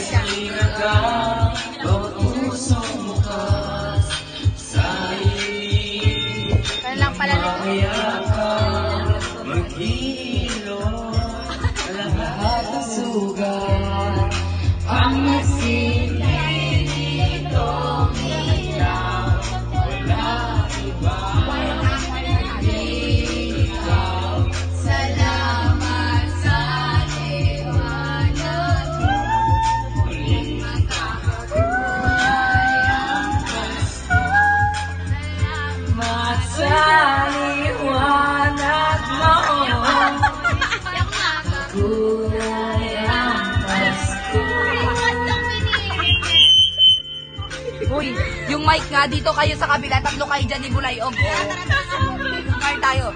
sinaga, bawat pusong bukas sa ilig. Mamaya ka maghihilom, lahat ng sugat ang nasilid nitong ilaw. Wala iba kundi ikaw. Salamat sa liwanag mo, muling makakakulay ang Pasko. Salamat sa liwanag mo, kulay ang Pasko. Uy, yung mic nga dito kayo sa kabila, tatlo kayo dyan ni Bulayog. Kaya tayo.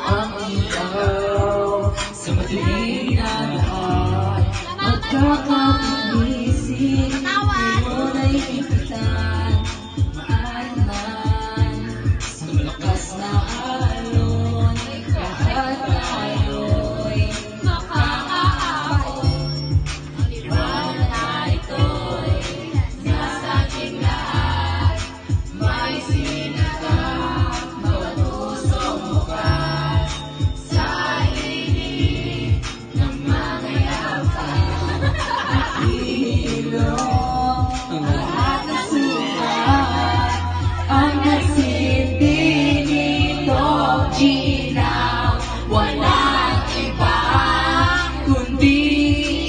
Ang ikaw sa madilim na lahat, magkakapagising, ngayon ay ipitan. Maanan sa malakas na alon, lahat tayo'y makakaahon. Ang liwanag na ito'y nasa ating lahat, may sinagang bawat pusong bukas sa lilig ng mga yapan. Ihilom ang lahat ng sukat, ang nagsindi nitong ginaw. Walang iba kundi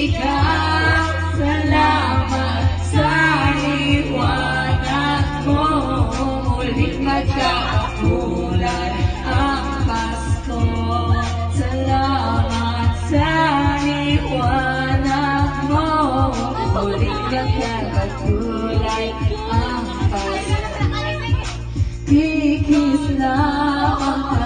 ikaw. Salamat sa liwanag mo, muling magkakakulay ang Pasko. Salamat sa liwanag mo, muling magkakakulay ang Pasko. Kikis na ang